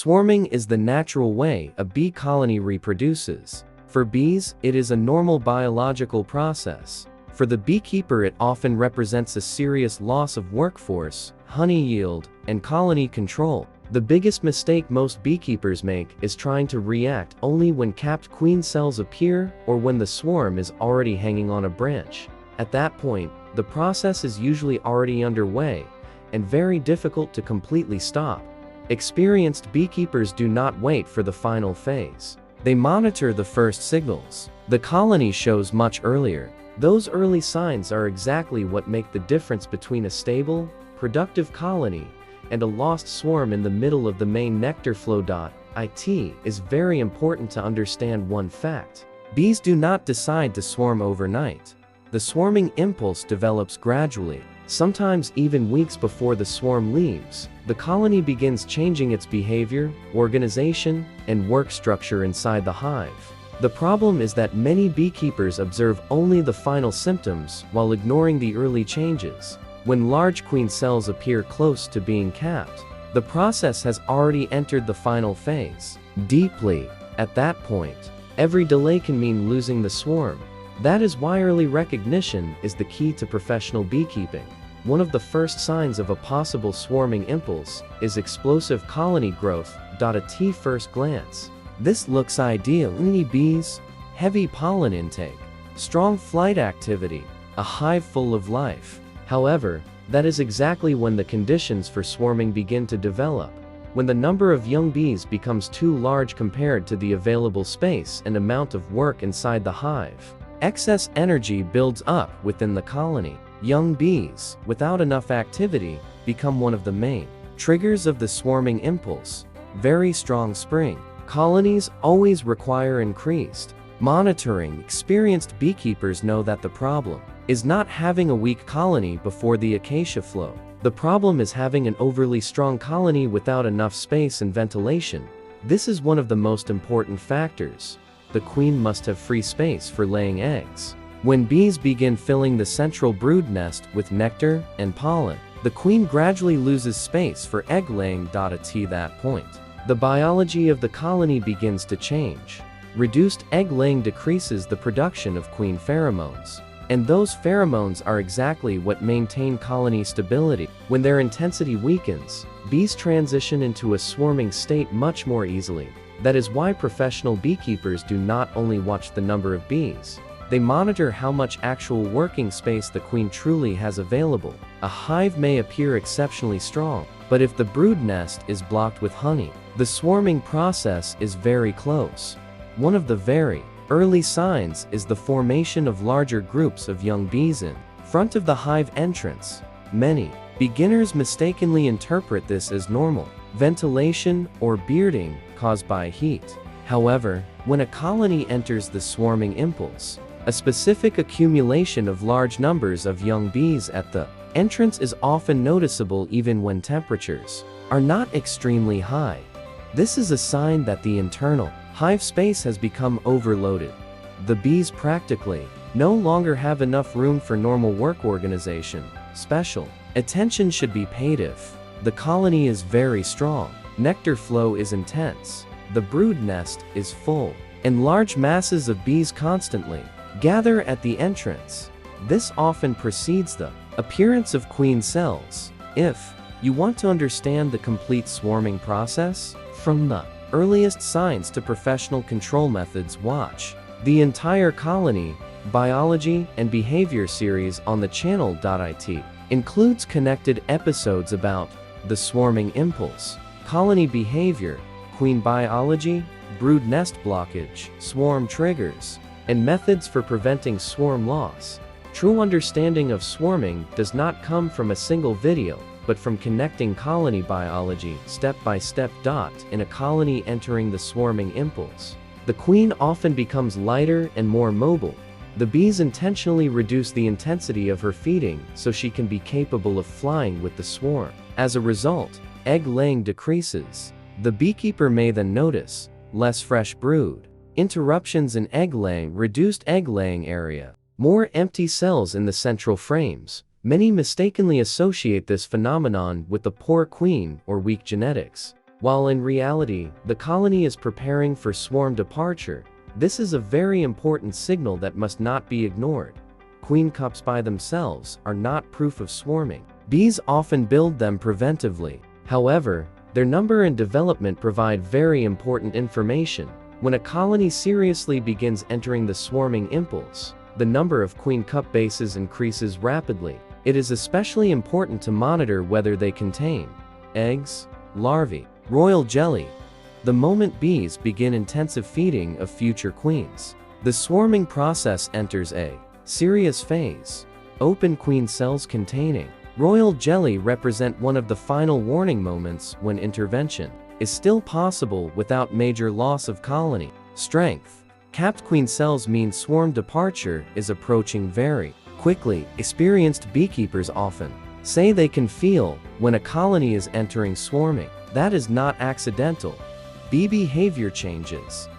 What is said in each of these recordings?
Swarming is the natural way a bee colony reproduces. For bees, it is a normal biological process. For the beekeeper, it often represents a serious loss of workforce, honey yield, and colony control. The biggest mistake most beekeepers make is trying to react only when capped queen cells appear or when the swarm is already hanging on a branch. At that point, the process is usually already underway and very difficult to completely stop. Experienced beekeepers do not wait for the final phase. They monitor the first signals. The colony shows much earlier. Those early signs are exactly what make the difference between a stable, productive colony and a lost swarm in the middle of the main nectar flow. It is very important to understand one fact. Bees do not decide to swarm overnight. The swarming impulse develops gradually. Sometimes even weeks before the swarm leaves, the colony begins changing its behavior, organization, and work structure inside the hive. The problem is that many beekeepers observe only the final symptoms while ignoring the early changes. When large queen cells appear close to being capped, the process has already entered the final phase. Deeply, at that point, every delay can mean losing the swarm. That is why early recognition is the key to professional beekeeping. One of the first signs of a possible swarming impulse is explosive colony growth. At first glance, this looks ideal. Many bees, heavy pollen intake, strong flight activity, a hive full of life. However, that is exactly when the conditions for swarming begin to develop. When the number of young bees becomes too large compared to the available space and amount of work inside the hive. Excess energy builds up within the colony. Young bees, without enough activity, become one of the main triggers of the swarming impulse. Very strong spring colonies always require increased monitoring. Experienced beekeepers know that the problem is not having a weak colony before the acacia flow. The problem is having an overly strong colony without enough space and ventilation. This is one of the most important factors. The queen must have free space for laying eggs. When bees begin filling the central brood nest with nectar and pollen, the queen gradually loses space for egg laying. At that point, the biology of the colony begins to change. Reduced egg laying decreases the production of queen pheromones. And those pheromones are exactly what maintain colony stability. When their intensity weakens, bees transition into a swarming state much more easily. That is why professional beekeepers do not only watch the number of bees, they monitor how much actual working space the queen truly has available. A hive may appear exceptionally strong, but if the brood nest is blocked with honey, the swarming process is very close. One of the very early signs is the formation of larger groups of young bees in front of the hive entrance. Many beginners mistakenly interpret this as normal ventilation or bearding caused by heat. However, when a colony enters the swarming impulse, a specific accumulation of large numbers of young bees at the entrance is often noticeable even when temperatures are not extremely high. This is a sign that the internal hive space has become overloaded. The bees practically no longer have enough room for normal work organization. Special attention should be paid if the colony is very strong, nectar flow is intense, the brood nest is full, and large masses of bees constantly gather at the entrance. This often precedes the appearance of queen cells. If you want to understand the complete swarming process, from the earliest signs to professional control methods, watch the entire colony, biology, and behavior series on the channel. It includes connected episodes about the swarming impulse, colony behavior, queen biology, brood nest blockage, swarm triggers, and methods for preventing swarm loss. True understanding of swarming does not come from a single video, but from connecting colony biology step by step. In a colony entering the swarming impulse, the queen often becomes lighter and more mobile. The bees intentionally reduce the intensity of her feeding so she can be capable of flying with the swarm. As a result, egg laying decreases. The beekeeper may then notice less fresh brood, interruptions in egg laying, reduced egg laying area, more empty cells in the central frames. Many mistakenly associate this phenomenon with the poor queen or weak genetics. While in reality, the colony is preparing for swarm departure, this is a very important signal that must not be ignored. Queen cups by themselves are not proof of swarming. Bees often build them preventively. However, their number and development provide very important information. When a colony seriously begins entering the swarming impulse, the number of queen cup bases increases rapidly. It is especially important to monitor whether they contain eggs, larvae, royal jelly. The moment bees begin intensive feeding of future queens, the swarming process enters a serious phase. Open queen cells containing royal jelly represent one of the final warning moments when intervention is still possible without major loss of colony strength. Capped queen cells mean swarm departure is approaching very quickly. Experienced beekeepers often say they can feel when a colony is entering swarming. That is not accidental. Bee behavior changes.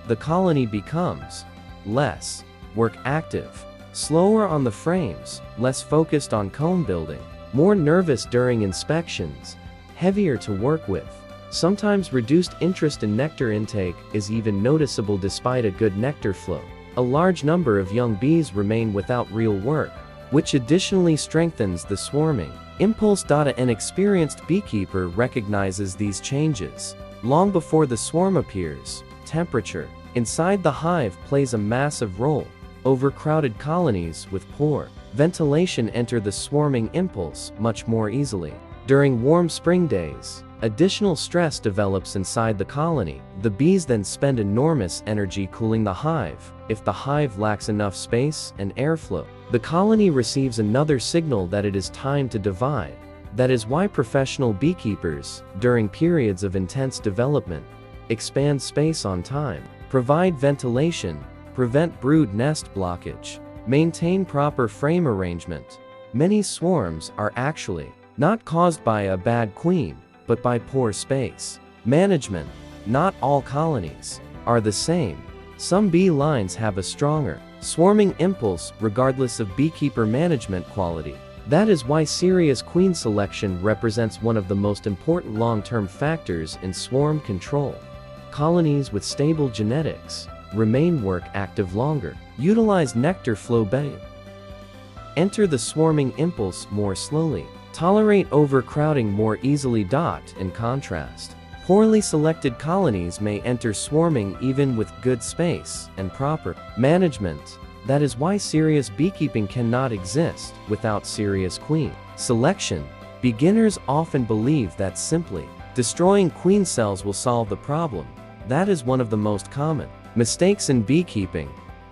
The colony becomes less work active, slower on the frames, less focused on comb building, more nervous during inspections, heavier to work with. Sometimes reduced interest in nectar intake is even noticeable despite a good nectar flow. A large number of young bees remain without real work, which additionally strengthens the swarming impulse. An experienced beekeeper recognizes these changes long before the swarm appears. Temperature inside the hive plays a massive role. Overcrowded colonies with poor ventilation enter the swarming impulse much more easily. During warm spring days, additional stress develops inside the colony. The bees then spend enormous energy cooling the hive. If the hive lacks enough space and airflow, the colony receives another signal that it is time to divide. That is why professional beekeepers, during periods of intense development, expand space on time, provide ventilation, prevent brood nest blockage, maintain proper frame arrangement. Many swarms are actually not caused by a bad queen, but by poor space management. Not all colonies are the same. Some bee lines have a stronger swarming impulse regardless of beekeeper management quality. That is why serious queen selection represents one of the most important long-term factors in swarm control. Colonies with stable genetics remain work active longer, utilize nectar flow better, enter the swarming impulse more slowly, tolerate overcrowding more easily. In contrast, poorly selected colonies may enter swarming even with good space and proper management. That is why serious beekeeping cannot exist without serious queen selection. Beginners often believe that simply destroying queen cells will solve the problem. That is one of the most common mistakes in beekeeping.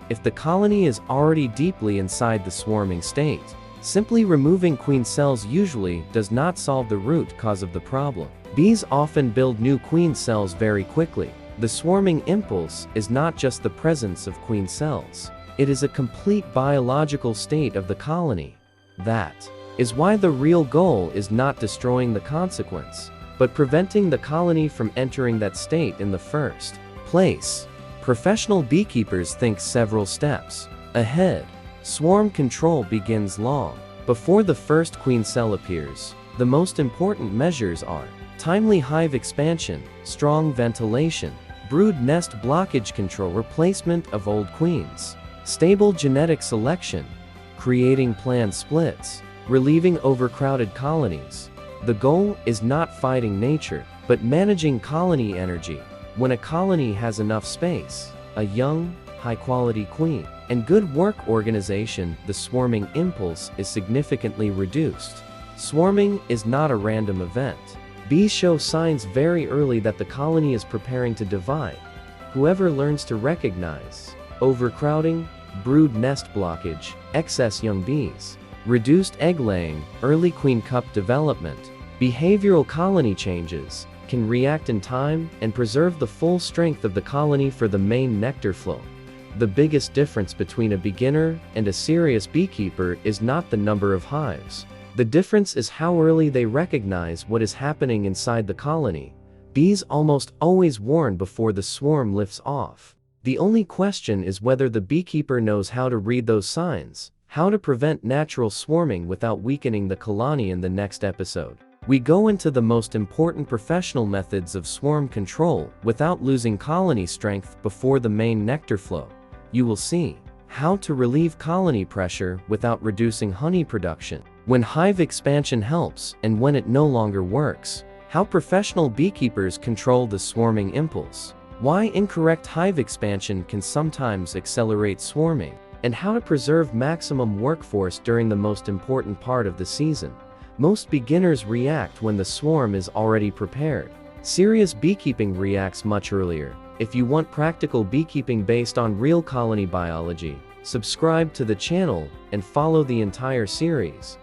If the colony is already deeply inside the swarming state, simply removing queen cells usually does not solve the root cause of the problem. Bees often build new queen cells very quickly. The swarming impulse is not just the presence of queen cells. It is a complete biological state of the colony. That is why the real goal is not destroying the consequence, but preventing the colony from entering that state in the first place. Professional beekeepers think several steps ahead. Swarm control begins long before the first queen cell appears. The most important measures are timely hive expansion, strong ventilation, brood nest blockage control, replacement of old queens, stable genetic selection, creating planned splits, relieving overcrowded colonies. The goal is not fighting nature, but managing colony energy. When a colony has enough space, a young, high-quality queen, and good work organization, the swarming impulse is significantly reduced. Swarming is not a random event. Bees show signs very early that the colony is preparing to divide. Whoever learns to recognize overcrowding, brood nest blockage, excess young bees, reduced egg laying, early queen cup development, behavioral colony changes, can react in time and preserve the full strength of the colony for the main nectar flow. The biggest difference between a beginner and a serious beekeeper is not the number of hives. The difference is how early they recognize what is happening inside the colony. Bees almost always warn before the swarm lifts off. The only question is whether the beekeeper knows how to read those signs, how to prevent natural swarming without weakening the colony. In the next episode, We go into the most important professional methods of swarm control without losing colony strength before the main nectar flow. You will see how to relieve colony pressure without reducing honey production, when hive expansion helps and when it no longer works, how professional beekeepers control the swarming impulse, why incorrect hive expansion can sometimes accelerate swarming, and how to preserve maximum workforce during the most important part of the season. Most beginners react when the swarm is already prepared. Serious beekeeping reacts much earlier. If you want practical beekeeping based on real colony biology, subscribe to the channel and follow the entire series.